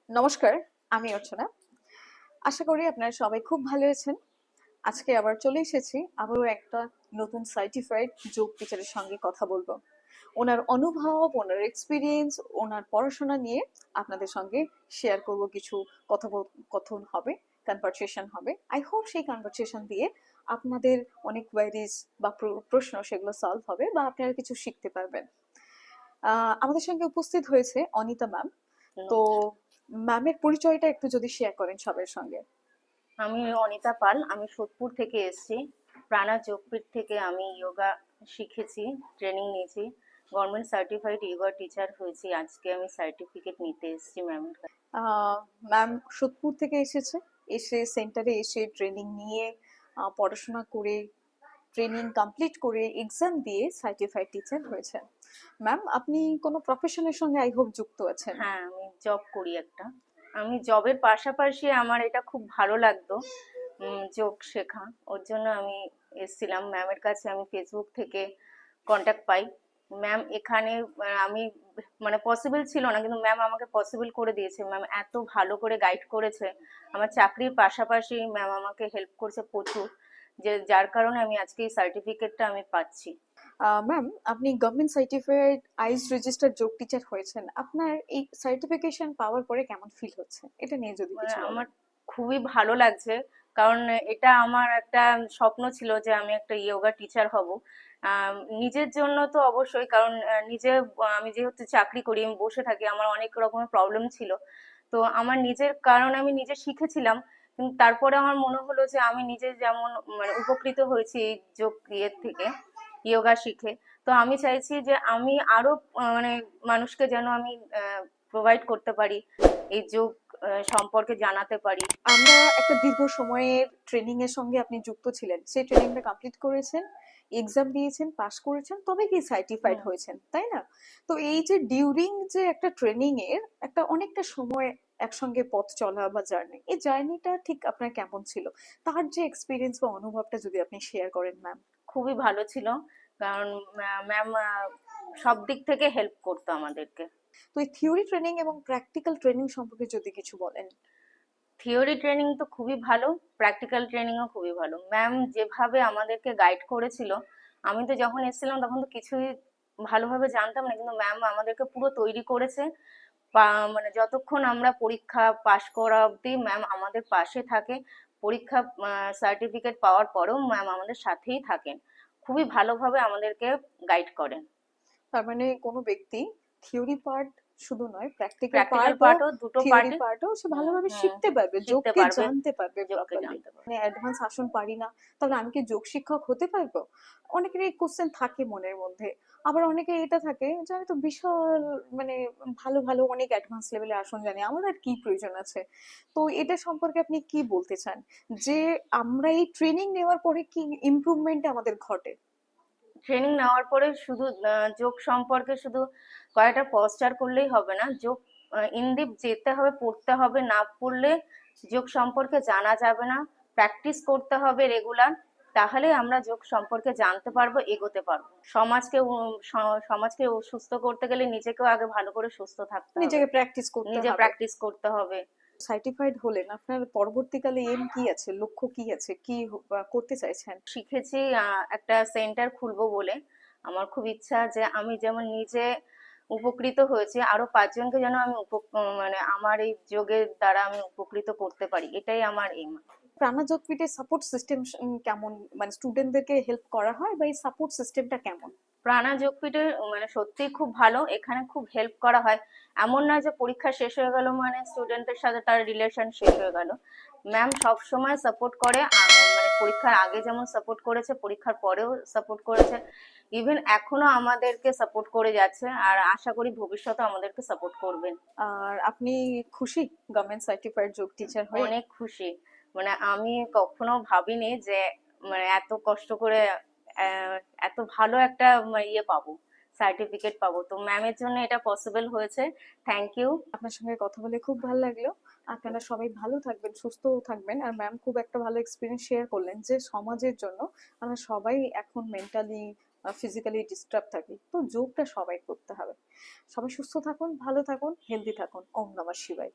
নমস্কার, আমি অর্চনা। আশা করি আপনারা সবাই খুব ভালো আছেন। আজকে আবার চলে এসেছি আবারও একটা নতুন সার্টিফাইড যোগ টিচারের সঙ্গে কথা বলবো। ওনার অনুভব, ওনার এক্সপিরিয়েন্স, ওনার পড়াশোনা নিয়ে আপনাদের সঙ্গে শেয়ার করব। কিছু কথোপকথন হবে, কনভারসেশন হবে। আই হোপ সেই কনভারসেশন দিয়ে আপনাদের অনেক কোয়ারিজ বা প্রশ্ন সেগুলো সলভ হবে বা আপনারা কিছু শিখতে পারবেন। আমাদের সঙ্গে উপস্থিত হয়েছে অনিতা ম্যাম। তো ম্যামের পরিচয়টা একটু যদি শেয়ার করেন সবার সঙ্গে। আমি অনিতা পাল, আমি সোদপুর থেকে এসেছি। প্রাণা যোগপীঠ থেকে আমি যোগা শিখেছি, ট্রেনিং নিয়েছি, গভর্নমেন্ট সার্টিফাইড যোগা টিচার হয়েছি। আজকে আমি সার্টিফিকেট নিতে এসেছি ম্যামের কাছে। ম্যাম সোদপুর থেকে এসেছে, এসে সেন্টারে এসে ট্রেনিং নিয়ে পড়াশোনা করে ট্রেনিং কমপ্লিট করে এক্সাম দিয়ে সার্টিফাইড টিচার হয়েছে। ম্যাম, আপনি কোনো প্রফেশনের সঙ্গে আই হোপ যুক্ত আছেন? হ্যাঁ, আমি জব করি একটা। আমি জবের পাশাপাশি আমার এটা খুব ভালো লাগতো, যোগ শেখা। ওর জন্য আমি এসেছিলাম ম্যামের কাছে। আমি ফেসবুক থেকে কন্ট্যাক্ট পাই। ম্যাম এখানে আমি মানে পসিবল ছিল না, কিন্তু ম্যাম আমাকে পসিবল করে দিয়েছে। ম্যাম এত ভালো করে গাইড করেছে। আমার চাকরির পাশাপাশি ম্যাম আমাকে হেল্প করছে প্রচুর, যার কারণে আমি আজকে এই সার্টিফিকেটটা আমি পাচ্ছি। ম্যাম, আপনি গভর্নমেন্ট সার্টিফাইড আইস রেজিস্টার্ড যোগ টিচার হয়েছেন। আপনার এই সার্টিফিকেশন পাওয়ার পরে কেমন ফিল হচ্ছে, এটা নিয়ে যদি কিছু আমার বলেন। খুবই ভালো লাগছে, কারণ এটা আমার একটা স্বপ্ন ছিল যে আমি একটা যোগা টিচার হব। নিজের জন্য তো অবশ্যই, কারণ আমি যেহেতু চাকরি করি, আমি বসে থাকি, আমার অনেক রকমের প্রবলেম ছিল। তো আমার নিজের কারণ আমি নিজে শিখেছিলাম, কিন্তু তারপরে আমার মনে হলো যে আমি নিজে যেমন মানে উপকৃত হয়েছি এই যোগ থেকে, যোগা শিখে। তো আমি চাইছি যে আমি আরো মানে মানুষকে যেন আমি প্রোভাইড করতে পারি, এই যোগ সম্পর্কে জানাতে পারি। আমরা একটা দীর্ঘ সময়ের ট্রেনিং এর সঙ্গে আপনি যুক্ত ছিলেন, সেই ট্রেনিংটা কমপ্লিট করেছেন, এক্সাম দিয়েছেন, পাস করেছেন, তবে কি সার্টিফাইড হুম। হয়েছেন, তাই না? তো এই যে ডিউরিং যে একটা ট্রেনিং এর একটা অনেকটা সময় একসঙ্গে পথ চলা বা জার্নি, এই জার্নিটা ঠিক আপনার কেমন ছিল? তার যে এক্সপিরিয়েন্স বা অনুভবটা যদি আপনি শেয়ার করেন ম্যাম। খুবই ভালো ছিল, কারণ ম্যাম সব দিক থেকে হেল্প করতো আমাদেরকে। তো এই থিওরি ট্রেনিং এবং প্র্যাকটিক্যাল ট্রেনিং সম্পর্কে যদি কিছু বলেন। থিওরি ট্রেনিং তো খুবই ভালো, প্র্যাকটিক্যাল ট্রেনিংও খুবই ভালো। ম্যাম যেভাবে আমাদেরকে গাইড করেছিল, আমি তো যখন এসেছিলাম তখন তো কিছুই ভালোভাবে জানতাম না, কিন্তু ম্যাম আমাদেরকে পুরো তৈরি করেছে। মানে যতক্ষণ আমরা পরীক্ষা পাশ করা অবধি ম্যাম আমাদের পাশে থাকে। পরীক্ষা সার্টিফিকেট পাওয়ার পরেও ম্যাম আমাদের সাথেই থাকেন, খুবই ভালোভাবে আমাদেরকে গাইড করেন। তার মানে কোনো ব্যক্তি থিওরি পার্ট শুধু নয়, প্র্যাকটিক্যাল প্র্যাকটিক্যাল পার্টও, পার্টও, দুটো থিওরি পার্টে। পার্টও সে হুম ভালোভাবে হুম শিখতে পারবে, শিখতে যোগকে পারবে, জানতে পারবে যোগকে প্রপারলি। জানতে পারবে। মানে অ্যাডভান্স আসন পারি না, তাহলে আমি কি যোগ শিক্ষক হতে পারবো? অনেকের এই কোশ্চেন থাকে মনের মধ্যে। আবার অনেকে এটা থাকে যে আমি তো বিশাল মানে ভালো ভালো অনেক অ্যাডভান্স লেভেলের আসন জানি, আমার আর কি প্রয়োজন আছে? তো এটা সম্পর্কে আপনি কি বলতে চান, যে আমরা এই ট্রেনিং নেওয়ার পরে কি ইমপ্রুভমেন্ট আমাদের ঘটে? ট্রেনিং নেওয়ার পরে শুধু যোগ সম্পর্কে শুধু কয়েকটা পোস্টার করলেই হবে না, যোগ ইনডিপ যেতে হবে, পড়তে হবে। না পড়লে যোগ সম্পর্কে জানা যাবে না। প্র্যাকটিস করতে হবে রেগুলার, তাহলে আমরা যোগ সম্পর্কে জানতে পারবো, এগোতে পারবো। সমাজকে সুস্থ করতে গেলে নিজেকেও আগে ভালো করে সুস্থ থাকতে হবে, নিজেকে প্র্যাকটিস করতে নিজে হবে। প্র্যাকটিস করতে হবে। সার্টিফাইড হলেন, আপনার পরবর্তীকালে এম কি আছে, লক্ষ্য কি আছে, কি করতে চাইছেন? শিখেছি একটা সেন্টার খুলবো বলে। আমার খুব ইচ্ছা যে আমি যেমন নিজে উপকৃত হয়েছি, আরো 5 জনকে যেন আমি মানে আমার এই যোগের দ্বারা আমি উপকৃত করতে পারি, এটাই আমার এম। প্রাণা যোগপীঠের সাপোর্ট সিস্টেম কেমন? মানে স্টুডেন্টদেরকে হেল্প করা হয় বা এই সাপোর্ট সিস্টেমটা কেমন? প্রাণা যোগপীঠে মানে সত্যিই খুব ভালো, এখানে খুব হেল্প করা হয়। এমন নয় যে পরীক্ষা শেষ হয়ে গেল মানে স্টুডেন্টের সাথে তার রিলেশন শেষ হয়ে গেল। ম্যাম সব সময় সাপোর্ট করে, মানে পরীক্ষার আগে যেমন সাপোর্ট করেছে, পরীক্ষার পরেও সাপোর্ট করেছে, ইভেন এখনো আমাদেরকে সাপোর্ট করে যাচ্ছে, আর আশা করি ভবিষ্যতে আমাদেরকে সাপোর্ট করবেন। আর আপনি খুশি গভর্নমেন্ট সার্টিফাইড যোগ টিচার হয়ে? অনেক খুশি, মানে আমি কখনো ভাবিনি যে মানে এত কষ্ট করে আহ, এত ভালো একটা ইয়ে পাবো, সার্টিফিকেট পাবো। তো ম্যামের জন্য এটা পসিবল হয়েছে। Thank you. আপনার সঙ্গে কথা বলে খুব ভালো লাগলো। আপনারা সবাই ভালো থাকবেন, সুস্থও থাকবেন। আর ম্যাম খুব একটা ভালো এক্সপিরিয়েন্স শেয়ার করলেন যে সমাজের জন্য আমরা সবাই এখন মেন্টালি ফিজিক্যালি ডিস্টার্ব থাকি, তো যোগটা সবাই করতে হবে। সবাই সুস্থ থাকুন, ভালো থাকুন, হেলদি থাকুন। ওম নমঃ শিবায়।